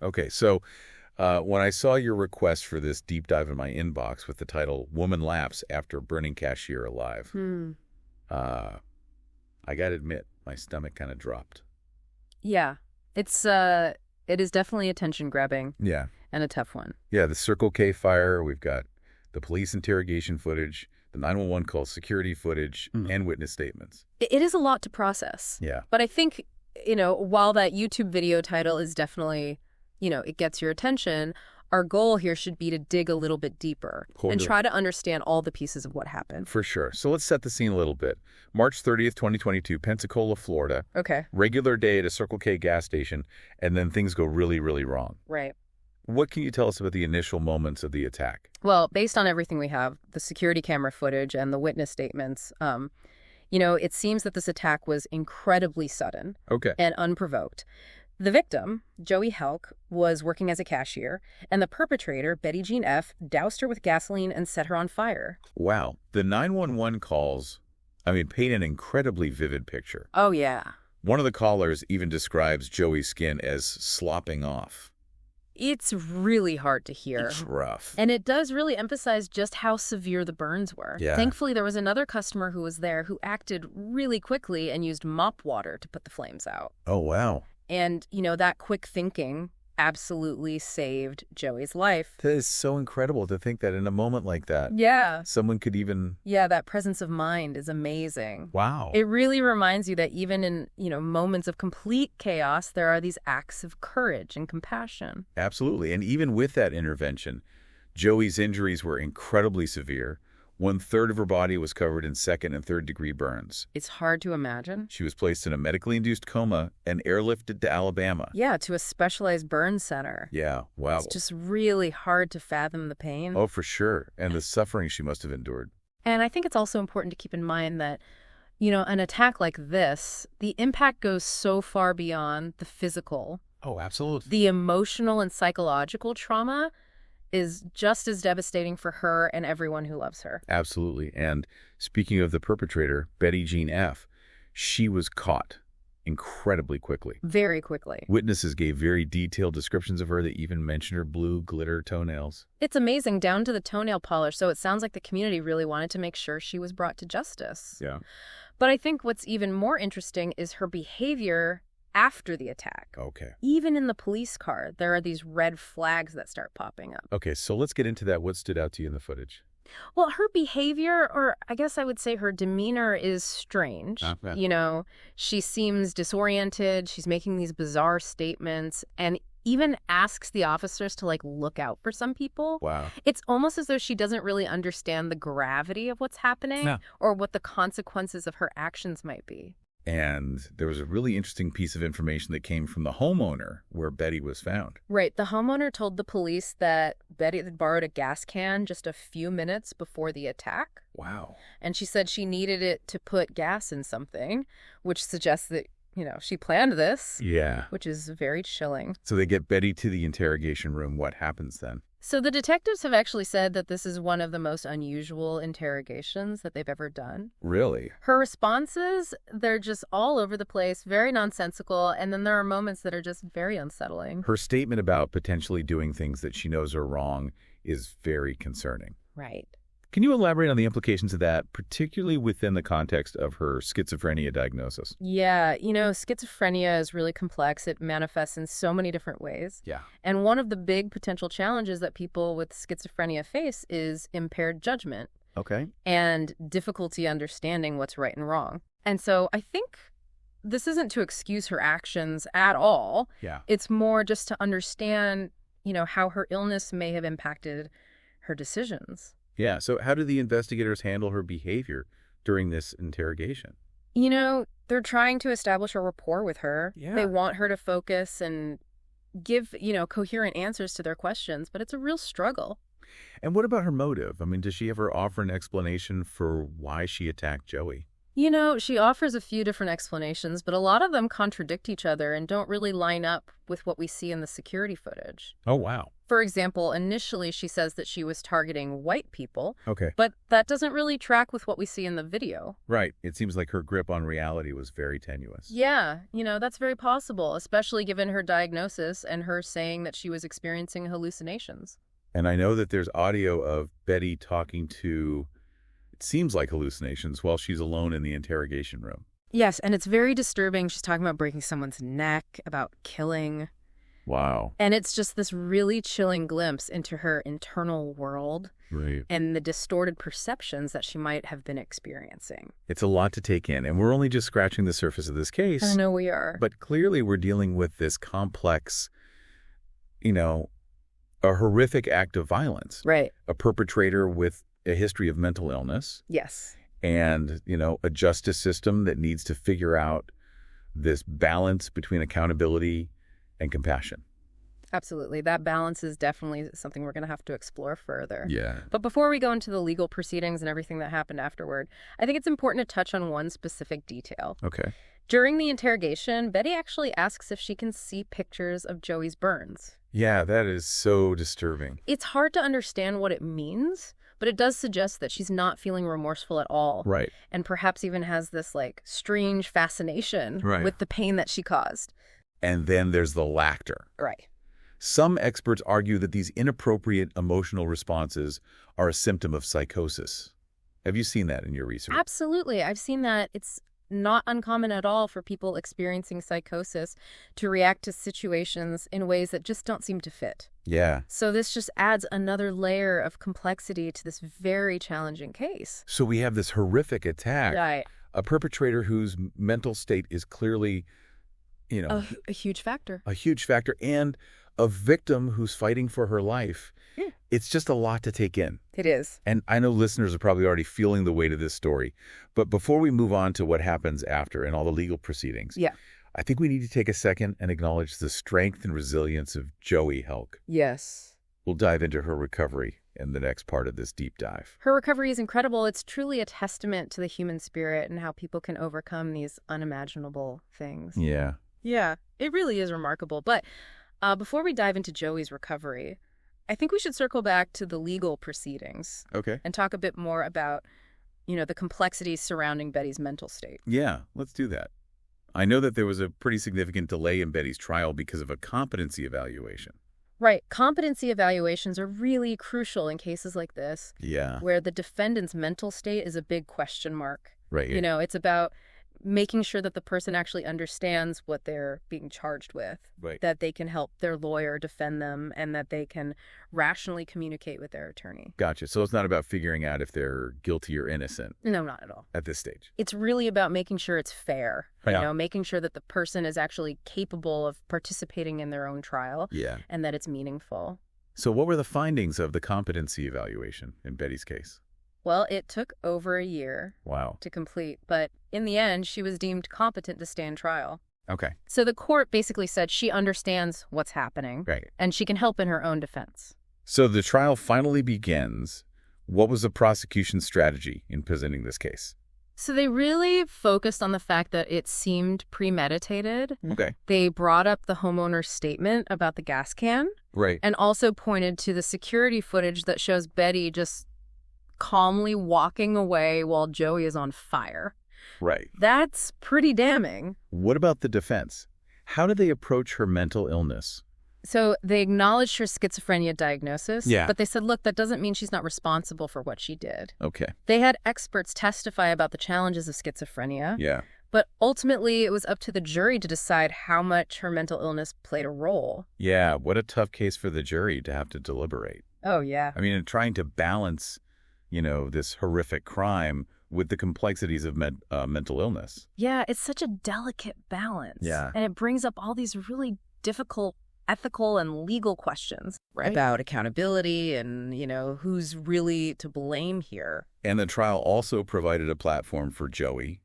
Okay, so when I saw your request for this deep dive in my inbox with the title "Woman Laughs After Burning Cashier Alive," Hmm. uh, I gotta admit, my stomach kind of dropped. Yeah. It is definitely attention grabbing Yeah. and a tough one. Yeah, the Circle K fire, we've got the police interrogation footage, the 911 call security footage, and witness statements. It is a lot to process. Yeah. But I think, while that YouTube video title is definitely, it gets your attention, our goal here should be to dig a little bit deeper and try to understand all the pieces of what happened. For sure. So let's set the scene a little bit. March 30th, 2022, Pensacola, Florida. Okay. Regular day at a Circle K gas station, and then things go really, really wrong. Right. What can you tell us about the initial moments of the attack? Well, based on everything we have, the security camera footage and the witness statements, it seems that this attack was incredibly sudden and unprovoked. The victim, Joey Helk, was working as a cashier, and the perpetrator, Betty Jean F., doused her with gasoline and set her on fire. Wow. The 911 calls, paint an incredibly vivid picture. Oh, yeah. One of the callers even describes Joey's skin as slopping off. It's really hard to hear. It's rough. And it does really emphasize just how severe the burns were. Yeah. Thankfully, there was another customer who was there who acted really quickly and used mop water to put the flames out. Oh, wow. And, that quick thinking absolutely saved Joey's life. That is so incredible to think that in a moment like that, Yeah. someone could even... Yeah, that presence of mind is amazing. Wow. It really reminds you that even in, moments of complete chaos, there are these acts of courage and compassion. Absolutely. And even with that intervention, Joey's injuries were incredibly severe. 1/3 of her body was covered in second and third degree burns. It's hard to imagine. She was placed in a medically induced coma and airlifted to Alabama. Yeah, to a specialized burn center. Yeah, wow. It's just really hard to fathom the pain. Oh, for sure. And the suffering she must have endured. And I think it's also important to keep in mind that, an attack like this, the impact goes so far beyond the physical. Oh, absolutely. The emotional and psychological trauma is just as devastating for her and everyone who loves her. Absolutely. And speaking of the perpetrator, Betty Jean F., she was caught incredibly quickly. Very quickly. Witnesses gave very detailed descriptions of her that even mentioned her blue glitter toenails. It's amazing, down to the toenail polish, so it sounds like the community really wanted to make sure she was brought to justice. Yeah. But I think what's even more interesting is her behavior after the attack. Okay. Even in the police car, there are these red flags that start popping up. Okay, so let's get into that. What stood out to you in the footage? Well, her behavior, or I guess I would say her demeanor, is strange. Okay. She seems disoriented. She's making these bizarre statements and even asks the officers to, look out for some people. Wow. It's almost as though she doesn't really understand the gravity of what's happening or what the consequences of her actions might be. And there was a really interesting piece of information that came from the homeowner where Betty was found. Right. The homeowner told the police that Betty had borrowed a gas can just a few minutes before the attack. Wow. And she said she needed it to put gas in something, which suggests that, she planned this. Yeah. Which is very chilling. So they get Betty to the interrogation room. What happens then? So the detectives have actually said that this is one of the most unusual interrogations that they've ever done. Really? Her responses, they're just all over the place, very nonsensical, and then there are moments that are just very unsettling. Her statement about potentially doing things that she knows are wrong is very concerning. Right. Can you elaborate on the implications of that, particularly within the context of her schizophrenia diagnosis? Yeah, schizophrenia is really complex. It manifests in so many different ways. Yeah. And one of the big potential challenges that people with schizophrenia face is impaired judgment. Okay. And difficulty understanding what's right and wrong. And so I think this isn't to excuse her actions at all. Yeah. It's more just to understand, how her illness may have impacted her decisions. Yeah, so how do the investigators handle her behavior during this interrogation? They're trying to establish a rapport with her. Yeah. They want her to focus and give, coherent answers to their questions, but it's a real struggle. And what about her motive? Does she ever offer an explanation for why she attacked Joey? She offers a few different explanations, but a lot of them contradict each other and don't really line up with what we see in the security footage. Oh, wow. For example, initially she says that she was targeting white people. Okay. But that doesn't really track with what we see in the video. Right. It seems like her grip on reality was very tenuous. Yeah, that's very possible, especially given her diagnosis and her saying that she was experiencing hallucinations. And I know that there's audio of Betty talking to, it seems like hallucinations, while she's alone in the interrogation room. Yes, and it's very disturbing. She's talking about breaking someone's neck, about killing. Wow. And it's just this really chilling glimpse into her internal world and the distorted perceptions that she might have been experiencing. It's a lot to take in, and we're only just scratching the surface of this case. I know we are. But clearly we're dealing with this complex, a horrific act of violence. Right. A perpetrator with a history of mental illness. Yes. And, a justice system that needs to figure out this balance between accountability and compassion. Absolutely. That balance is definitely something we're going to have to explore further. Yeah. But before we go into the legal proceedings and everything that happened afterward, I think it's important to touch on one specific detail. Okay. During the interrogation, Betty actually asks if she can see pictures of Joey's burns. Yeah, that is so disturbing. It's hard to understand what it means, but it does suggest that she's not feeling remorseful at all. Right. And perhaps even has this, strange fascination with the pain that she caused. And then there's the laughter. Right. Some experts argue that these inappropriate emotional responses are a symptom of psychosis. Have you seen that in your research? Absolutely. I've seen that. It's not uncommon at all for people experiencing psychosis to react to situations in ways that just don't seem to fit. Yeah. So this just adds another layer of complexity to this very challenging case. So we have this horrific attack. Right. A perpetrator whose mental state is clearly, a huge factor. A huge factor, and a victim who's fighting for her life. Yeah. It's just a lot to take in. It is. And I know listeners are probably already feeling the weight of this story. But before we move on to what happens after and all the legal proceedings, I think we need to take a second and acknowledge the strength and resilience of Joey Helk. Yes. We'll dive into her recovery in the next part of this deep dive. Her recovery is incredible. It's truly a testament to the human spirit and how people can overcome these unimaginable things. Yeah. Yeah, it really is remarkable. But before we dive into Joey's recovery, I think we should circle back to the legal proceedings. Okay. And talk a bit more about, the complexities surrounding Betty's mental state. Yeah, let's do that. I know that there was a pretty significant delay in Betty's trial because of a competency evaluation. Right. Competency evaluations are really crucial in cases like this. Yeah. Where the defendant's mental state is a big question mark. Right. It's about making sure that the person actually understands what they're being charged with, that they can help their lawyer defend them, and that they can rationally communicate with their attorney. Gotcha. So it's not about figuring out if they're guilty or innocent. No, not at all. At this stage. It's really about making sure it's fair, making sure that the person is actually capable of participating in their own trial, and that it's meaningful. So what were the findings of the competency evaluation in Betty's case? Well, it took over a year to complete, but in the end, she was deemed competent to stand trial. Okay. So the court basically said she understands what's happening, and she can help in her own defense. So the trial finally begins. What was the prosecution's strategy in presenting this case? So they really focused on the fact that it seemed premeditated. Okay. They brought up the homeowner's statement about the gas can. Right. And also pointed to the security footage that shows Betty just calmly walking away while Joey is on fire. Right. That's pretty damning. What about the defense? How did they approach her mental illness? So they acknowledged her schizophrenia diagnosis, Yeah. but they said, look, that doesn't mean she's not responsible for what she did. Okay. They had experts testify about the challenges of schizophrenia. Yeah. But ultimately, it was up to the jury to decide how much her mental illness played a role. Yeah, what a tough case for the jury to have to deliberate. Oh, yeah. I mean, in trying to balance, this horrific crime with the complexities of mental illness. Yeah, it's such a delicate balance. Yeah. And it brings up all these really difficult ethical and legal questions Right. about accountability and, who's really to blame here. And the trial also provided a platform for Joey,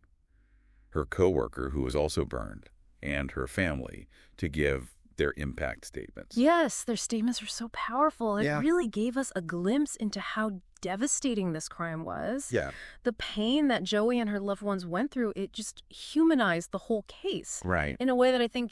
her coworker who was also burned, and her family to give their impact statements. Yes, their statements are so powerful. It Yeah. really gave us a glimpse into how devastating this crime was. Yeah. The pain that Joey and her loved ones went through, it just humanized the whole case Right. in a way that I think,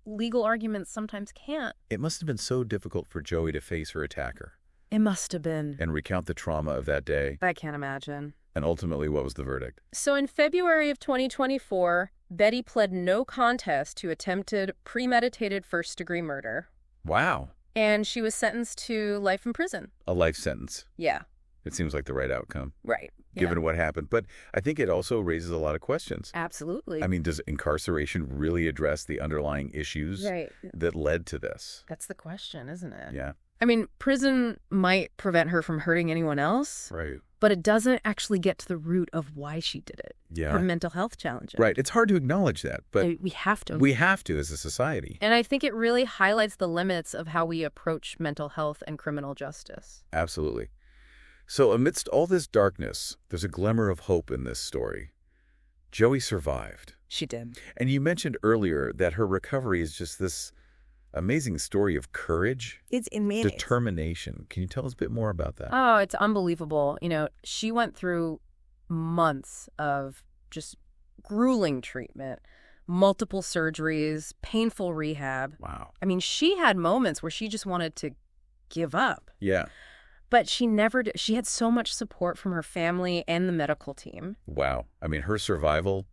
legal arguments sometimes can't. It must have been so difficult for Joey to face her attacker. It must have been. And recount the trauma of that day. I can't imagine. And ultimately, what was the verdict? So in February of 2024, Betty pled no contest to attempted premeditated first-degree murder. Wow. And she was sentenced to life in prison. A life sentence. Yeah. It seems like the right outcome. Right. Given what happened. But I think it also raises a lot of questions. Absolutely. I mean, does incarceration really address the underlying issues that led to this? That's the question, isn't it? Yeah. I mean, prison might prevent her from hurting anyone else. Right. But it doesn't actually get to the root of why she did it. Yeah. Her mental health challenges. Right. It's hard to acknowledge that, but we have to. We have to as a society. And I think it really highlights the limits of how we approach mental health and criminal justice. Absolutely. So amidst all this darkness, there's a glimmer of hope in this story. Joey survived. She did. And you mentioned earlier that her recovery is just this amazing story of courage. It's immense. Determination. Can you tell us a bit more about that? Oh, it's unbelievable. You know, she went through months of just grueling treatment, multiple surgeries, painful rehab. Wow. I mean, she had moments where she just wanted to give up. Yeah. But she never did. She had so much support from her family and the medical team. Wow. I mean, her survival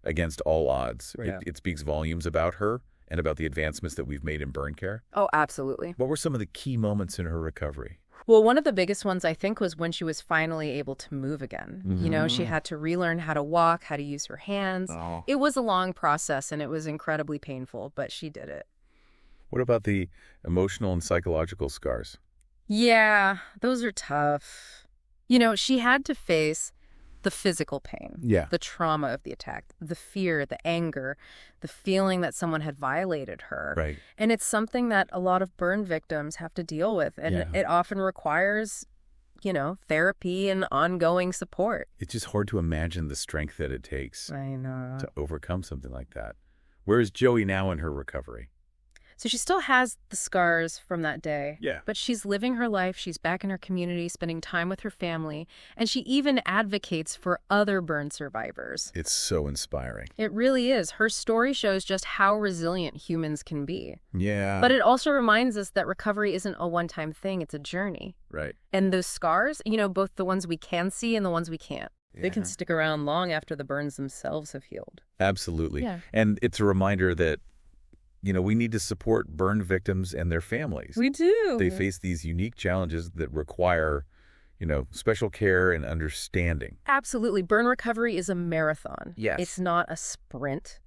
against all odds, Yeah. it speaks volumes about her and about the advancements that we've made in burn care. Oh, absolutely. What were some of the key moments in her recovery? Well, one of the biggest ones, I think, was when she was finally able to move again. You know, she had to relearn how to walk, how to use her hands. Oh. It was a long process, and it was incredibly painful, but she did it. What about the emotional and psychological scars? Yeah, those are tough. You know, she had to face the physical pain, the trauma of the attack, the fear, the anger, the feeling that someone had violated her. Right. And it's something that a lot of burn victims have to deal with. And it often requires, you know, therapy and ongoing support. It's just hard to imagine the strength that it takes I know. to overcome something like that. Where is Joey now in her recovery? So she still has the scars from that day. Yeah. But she's living her life. She's back in her community, spending time with her family. And she even advocates for other burn survivors. It's so inspiring. It really is. Her story shows just how resilient humans can be. Yeah. But it also reminds us that recovery isn't a one-time thing. It's a journey. Right. And those scars, you know, both the ones we can see and the ones we can't. Yeah. They can stick around long after the burns themselves have healed. Absolutely. Yeah. And it's a reminder that, you know, we need to support burn victims and their families. We do. They face these unique challenges that require, you know, special care and understanding. Absolutely. Burn recovery is a marathon. Yes. It's not a sprint.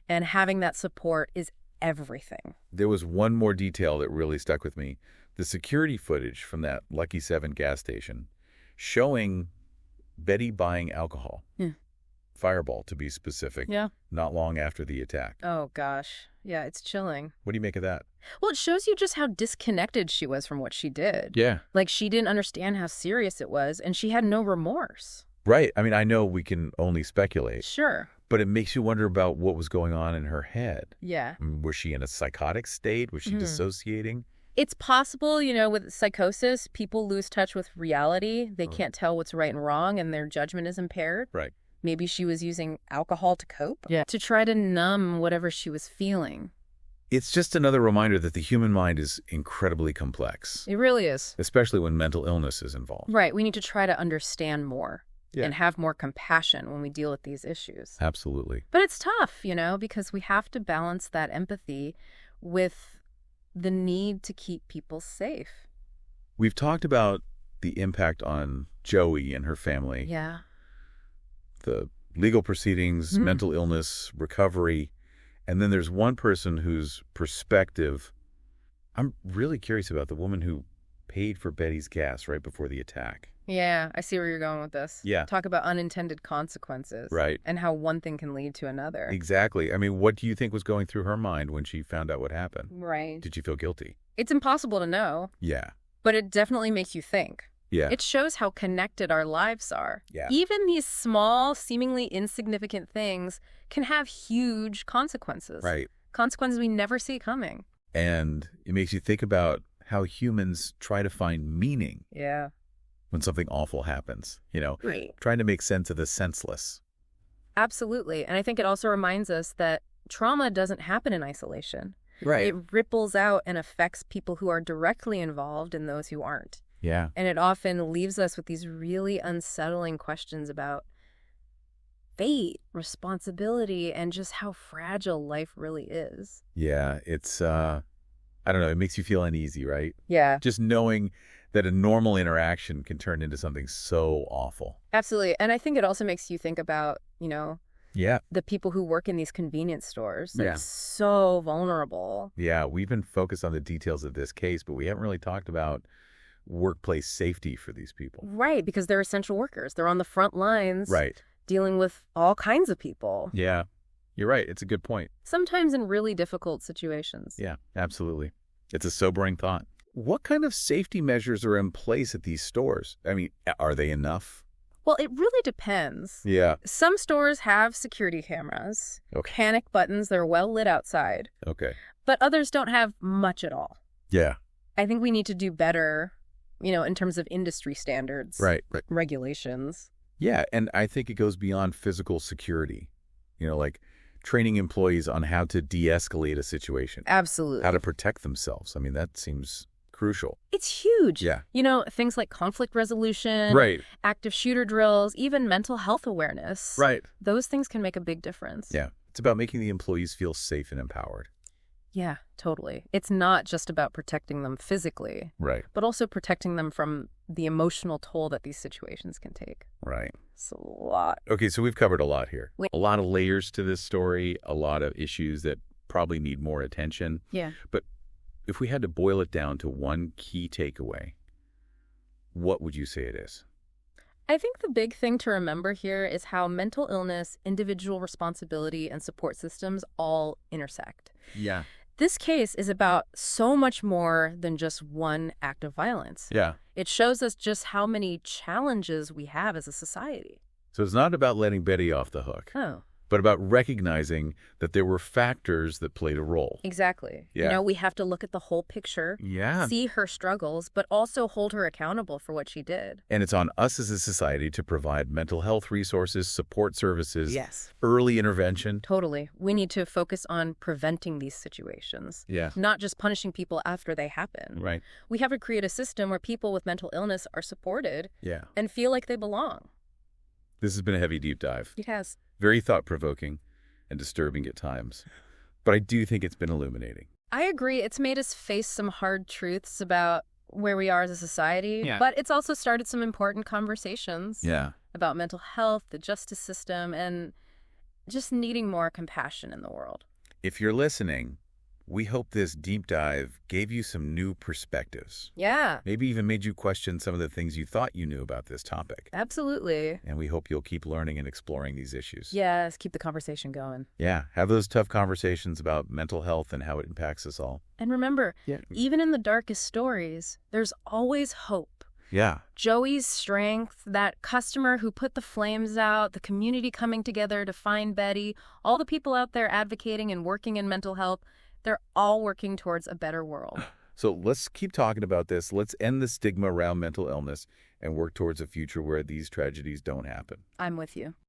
And having that support is everything. There was one more detail that really stuck with me. The security footage from that Lucky 7 gas station showing Betty buying alcohol. Yeah. Fireball, to be specific. Yeah. Not long after the attack. Oh, gosh. Yeah, it's chilling. What do you make of that? Well, it shows you just how disconnected she was from what she did. Yeah. Like, she didn't understand how serious it was, and she had no remorse. Right. I mean, I know we can only speculate. Sure. But it makes you wonder about what was going on in her head. Yeah. I mean, was she in a psychotic state? Was she dissociating? It's possible, you know, with psychosis, people lose touch with reality. They can't tell what's right and wrong, and their judgment is impaired. Right. Maybe she was using alcohol to cope. Yeah. To try to numb whatever she was feeling. It's just another reminder that the human mind is incredibly complex, It really is. especially when mental illness is involved. Right. We need to try to understand more Yeah. and have more compassion when we deal with these issues. Absolutely. But it's tough, you know, because we have to balance that empathy with the need to keep people safe. We've talked about the impact on Joey and her family, Yeah. the legal proceedings, mental illness, recovery, and then there's one person whose perspective I'm really curious about, the woman who paid for Betty's gas right before the attack. Yeah, I see where you're going with this. Yeah. Talk about unintended consequences. Right. And how one thing can lead to another. Exactly. I mean, what do you think was going through her mind when she found out what happened? Right. Did she feel guilty? It's impossible to know, Yeah. but it definitely makes you think. Yeah. It shows how connected our lives are. Yeah. Even these small, seemingly insignificant things can have huge consequences. Right. Consequences we never see coming. And it makes you think about how humans try to find meaning Yeah. when something awful happens, you know, Right. trying to make sense of the senseless. Absolutely. And I think it also reminds us that trauma doesn't happen in isolation. Right. It ripples out and affects people who are directly involved and those who aren't. Yeah. And it often leaves us with these really unsettling questions about fate, responsibility, and just how fragile life really is. Yeah, it's, I don't know, it makes you feel uneasy, right? Yeah. Just knowing that a normal interaction can turn into something so awful. Absolutely. And I think it also makes you think about, Yeah. the people who work in these convenience stores. They're so vulnerable. Yeah, we've been focused on the details of this case, but we haven't really talked about workplace safety for these people. Right, because they're essential workers. They're on the front lines. Right. Dealing with all kinds of people. Yeah, you're right. It's a good point. Sometimes in really difficult situations. Yeah, absolutely. It's a sobering thought. What kind of safety measures are in place at these stores? I mean, are they enough? Well, it really depends. Yeah. Some stores have security cameras, panic buttons that are well lit outside. Okay. But others don't have much at all. Yeah. I think we need to do better, in terms of industry standards. Right. Regulations. Yeah, and I think it goes beyond physical security. Like training employees on how to de-escalate a situation. Absolutely. How to protect themselves. I mean, that seems crucial. It's huge. Yeah. Things like conflict resolution, right, active shooter drills, even mental health awareness. Right. Those things can make a big difference. Yeah. It's about making the employees feel safe and empowered. Yeah, totally. It's not just about protecting them physically. Right. But also protecting them from the emotional toll that these situations can take. Right. It's a lot. Okay, so we've covered a lot here. A lot of layers to this story, a lot of issues that probably need more attention. Yeah. But if we had to boil it down to one key takeaway, what would you say it is? I think the big thing to remember here is how mental illness, individual responsibility, and support systems all intersect. Yeah. This case is about so much more than just one act of violence. Yeah. It shows us just how many challenges we have as a society. So it's not about letting Betty off the hook. Oh. But about recognizing that there were factors that played a role. Exactly. Yeah. We have to look at the whole picture, see her struggles, but also hold her accountable for what she did. And it's on us as a society to provide mental health resources, support services, Yes. early intervention. Totally. We need to focus on preventing these situations. Yeah. Not just punishing people after they happen. Right. We have to create a system where people with mental illness are supported and feel like they belong. This has been a heavy deep dive. It has. Very thought-provoking and disturbing at times. But I do think it's been illuminating. I agree. It's made us face some hard truths about where we are as a society. Yeah. But it's also started some important conversations. Yeah. About mental health, the justice system, and just needing more compassion in the world. If you're listening, we hope this deep dive gave you some new perspectives. Yeah. Maybe even made you question some of the things you thought you knew about this topic. Absolutely. And we hope you'll keep learning and exploring these issues. Yes, keep the conversation going. Yeah, have those tough conversations about mental health and how it impacts us all. And remember, even in the darkest stories, there's always hope. Yeah. Joey's strength, that customer who put the flames out, the community coming together to find Betty, all the people out there advocating and working in mental health, they're all working towards a better world. So let's keep talking about this. Let's end the stigma around mental illness and work towards a future where these tragedies don't happen. I'm with you.